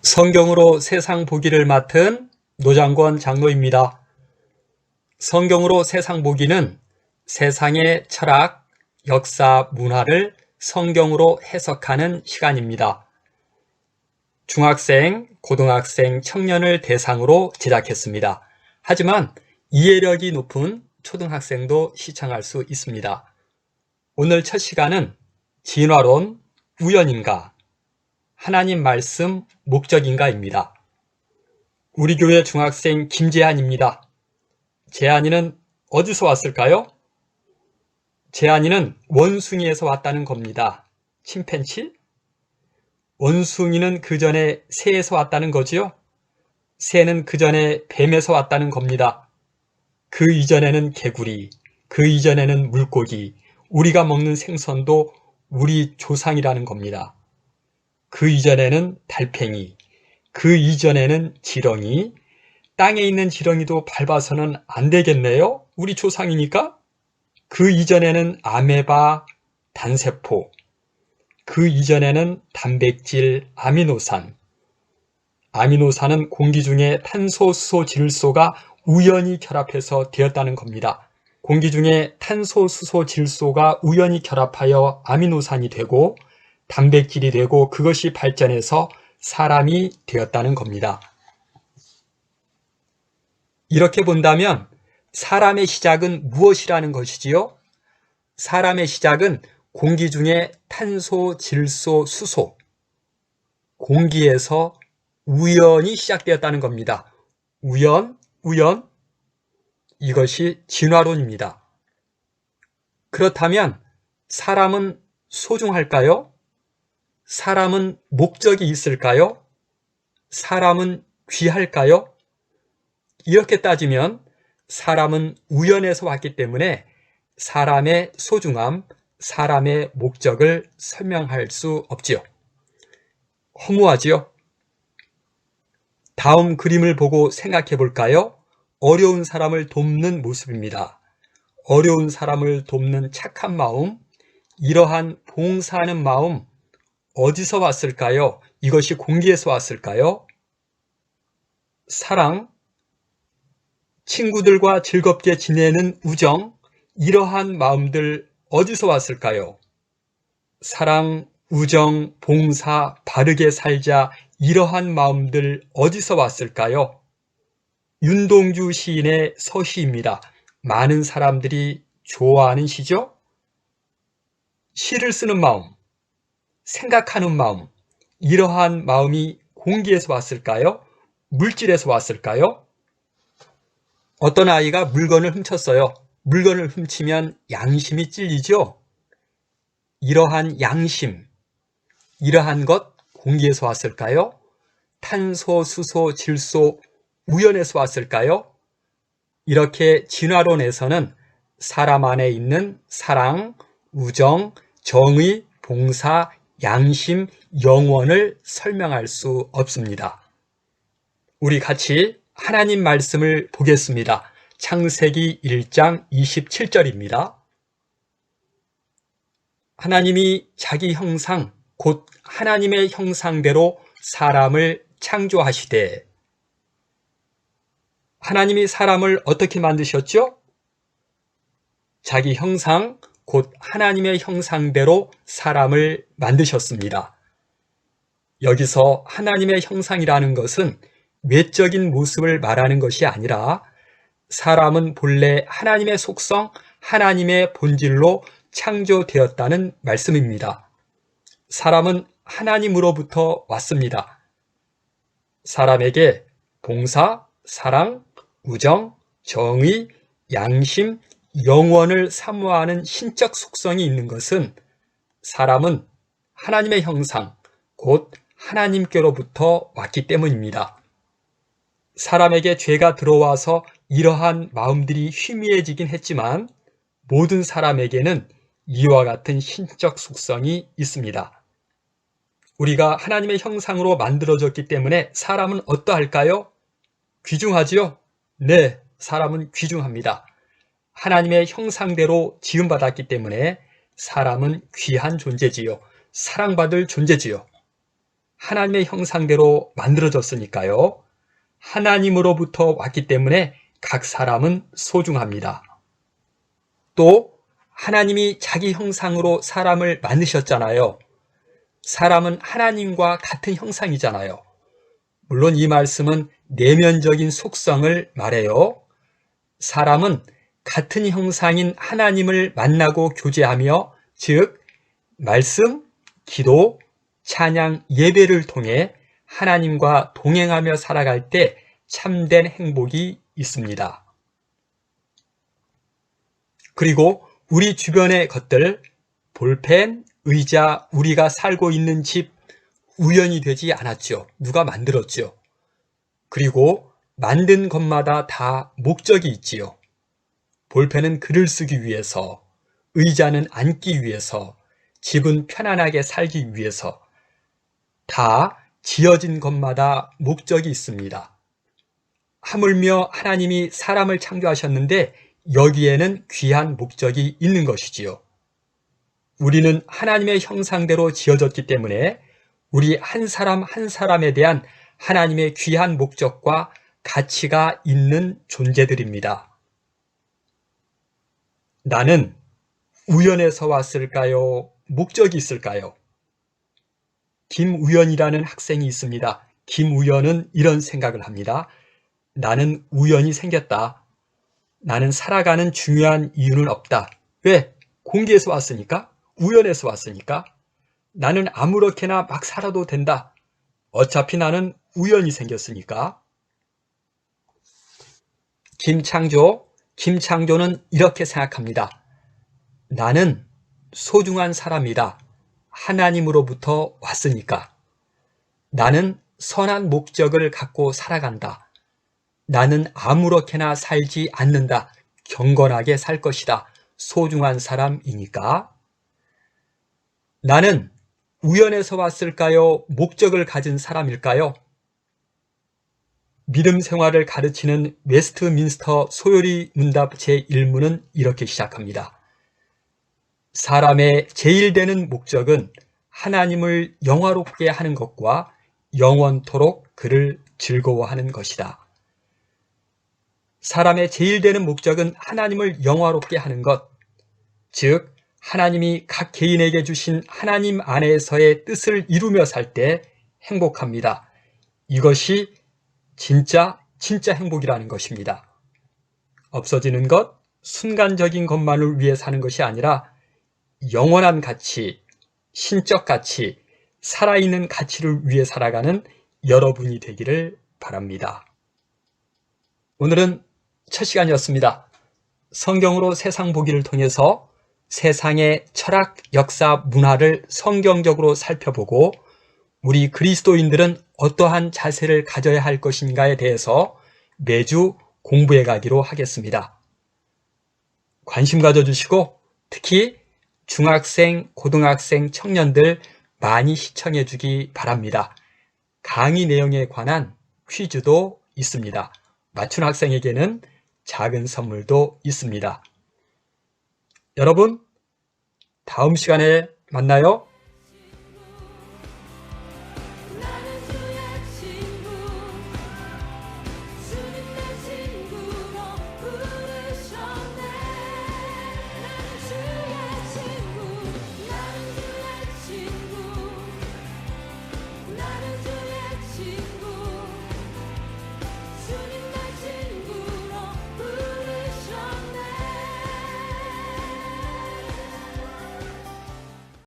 성경으로 세상 보기를 맡은 노장권 장로입니다. 성경으로 세상 보기는 세상의 철학, 역사, 문화를 성경으로 해석하는 시간입니다. 중학생, 고등학생, 청년을 대상으로 제작했습니다. 하지만 이해력이 높은 초등학생도 시청할 수 있습니다. 오늘 첫 시간은 진화론, 우연인가, 하나님 말씀, 목적인가입니다. 우리 교회 중학생 김재한입니다. 재한이는 어디서 왔을까요? 재한이는 원숭이에서 왔다는 겁니다. 침팬치? 원숭이는 그 전에 새에서 왔다는 거지요? 새는 그 전에 뱀에서 왔다는 겁니다. 그 이전에는 개구리, 그 이전에는 물고기, 우리가 먹는 생선도 우리 조상이라는 겁니다. 그 이전에는 달팽이, 그 이전에는 지렁이, 땅에 있는 지렁이도 밟아서는 안 되겠네요? 우리 조상이니까? 그 이전에는 아메바, 단세포, 그 이전에는 단백질, 아미노산. 아미노산은 공기 중에 탄소, 수소, 질소가 우연히 결합해서 되었다는 겁니다. 공기 중에 탄소, 수소, 질소가 우연히 결합하여 아미노산이 되고 단백질이 되고 그것이 발전해서 사람이 되었다는 겁니다. 이렇게 본다면 사람의 시작은 무엇이라는 것이지요? 사람의 시작은 공기 중에 탄소, 질소, 수소, 공기에서 우연히 시작되었다는 겁니다. 우연. 이것이 진화론입니다. 그렇다면 사람은 소중할까요? 사람은 목적이 있을까요? 사람은 귀할까요? 이렇게 따지면 사람은 우연에서 왔기 때문에 사람의 소중함, 사람의 목적을 설명할 수 없지요. 허무하지요? 다음 그림을 보고 생각해 볼까요? 어려운 사람을 돕는 모습입니다. 어려운 사람을 돕는 착한 마음, 이러한 봉사하는 마음, 어디서 왔을까요? 이것이 공기에서 왔을까요? 사랑, 친구들과 즐겁게 지내는 우정, 이러한 마음들 어디서 왔을까요? 사랑, 우정, 봉사, 바르게 살자, 이러한 마음들 어디서 왔을까요? 윤동주 시인의 서시입니다. 많은 사람들이 좋아하는 시죠? 시를 쓰는 마음, 생각하는 마음, 이러한 마음이 공기에서 왔을까요? 물질에서 왔을까요? 어떤 아이가 물건을 훔쳤어요. 물건을 훔치면 양심이 찔리죠? 이러한 양심, 이러한 것 공기에서 왔을까요? 탄소, 수소, 질소, 우연에서 왔을까요? 이렇게 진화론에서는 사람 안에 있는 사랑, 우정, 정의, 봉사, 양심, 영원을 설명할 수 없습니다. 우리 같이 하나님 말씀을 보겠습니다. 창세기 1장 27절입니다. 하나님이 자기 형상, 곧 하나님의 형상대로 사람을 창조하시되. 하나님이 사람을 어떻게 만드셨죠? 자기 형상, 곧 하나님의 형상대로 사람을 만드셨습니다. 여기서 하나님의 형상이라는 것은 외적인 모습을 말하는 것이 아니라 사람은 본래 하나님의 속성, 하나님의 본질로 창조되었다는 말씀입니다. 사람은 하나님으로부터 왔습니다. 사람에게 봉사, 사랑, 우정, 정의, 양심, 영원을 사모하는 신적 속성이 있는 것은 사람은 하나님의 형상, 곧 하나님께로부터 왔기 때문입니다. 사람에게 죄가 들어와서 이러한 마음들이 희미해지긴 했지만 모든 사람에게는 이와 같은 신적 속성이 있습니다. 우리가 하나님의 형상으로 만들어졌기 때문에 사람은 어떠할까요? 귀중하지요? 네, 사람은 귀중합니다. 하나님의 형상대로 지음받았기 때문에 사람은 귀한 존재지요. 사랑받을 존재지요. 하나님의 형상대로 만들어졌으니까요. 하나님으로부터 왔기 때문에 각 사람은 소중합니다. 또 하나님이 자기 형상으로 사람을 만드셨잖아요. 사람은 하나님과 같은 형상이잖아요. 물론 이 말씀은 내면적인 속성을 말해요. 사람은 같은 형상인 하나님을 만나고 교제하며, 즉 말씀, 기도, 찬양, 예배를 통해 하나님과 동행하며 살아갈 때 참된 행복이 있습니다. 그리고 우리 주변의 것들, 볼펜, 의자, 우리가 살고 있는 집, 우연히 되지 않았죠. 누가 만들었죠. 그리고 만든 것마다 다 목적이 있지요. 볼펜은 글을 쓰기 위해서, 의자는 앉기 위해서, 집은 편안하게 살기 위해서, 다 지어진 것마다 목적이 있습니다. 하물며 하나님이 사람을 창조하셨는데 여기에는 귀한 목적이 있는 것이지요. 우리는 하나님의 형상대로 지어졌기 때문에 우리 한 사람 한 사람에 대한 하나님의 귀한 목적과 가치가 있는 존재들입니다. 나는 우연에서 왔을까요? 목적이 있을까요? 김우연이라는 학생이 있습니다. 김우연은 이런 생각을 합니다. 나는 우연히 생겼다. 나는 살아가는 중요한 이유는 없다. 왜? 공기에서 왔으니까? 우연에서 왔으니까? 나는 아무렇게나 막 살아도 된다. 어차피 나는 우연히 생겼으니까. 김창조는 이렇게 생각합니다. 나는 소중한 사람이다. 하나님으로부터 왔으니까. 나는 선한 목적을 갖고 살아간다. 나는 아무렇게나 살지 않는다. 경건하게 살 것이다. 소중한 사람이니까. 나는 우연에서 왔을까요? 목적을 가진 사람일까요? 믿음 생활을 가르치는 웨스트민스터 소요리 문답 제1문은 이렇게 시작합니다. 사람의 제일 되는 목적은 하나님을 영화롭게 하는 것과 영원토록 그를 즐거워하는 것이다. 사람의 제일 되는 목적은 하나님을 영화롭게 하는 것, 즉 하나님이 각 개인에게 주신 하나님 안에서의 뜻을 이루며 살 때 행복합니다. 이것이 진짜 행복이라는 것입니다. 없어지는 것, 순간적인 것만을 위해 사는 것이 아니라 영원한 가치, 신적 가치, 살아있는 가치를 위해 살아가는 여러분이 되기를 바랍니다. 오늘은 첫 시간이었습니다. 성경으로 세상 보기를 통해서 세상의 철학, 역사, 문화를 성경적으로 살펴보고 우리 그리스도인들은 어떠한 자세를 가져야 할 것인가에 대해서 매주 공부해 가기로 하겠습니다. 관심 가져주시고 특히 중학생, 고등학생, 청년들 많이 시청해 주기 바랍니다. 강의 내용에 관한 퀴즈도 있습니다. 맞춘 학생에게는 작은 선물도 있습니다. 여러분, 다음 시간에 만나요.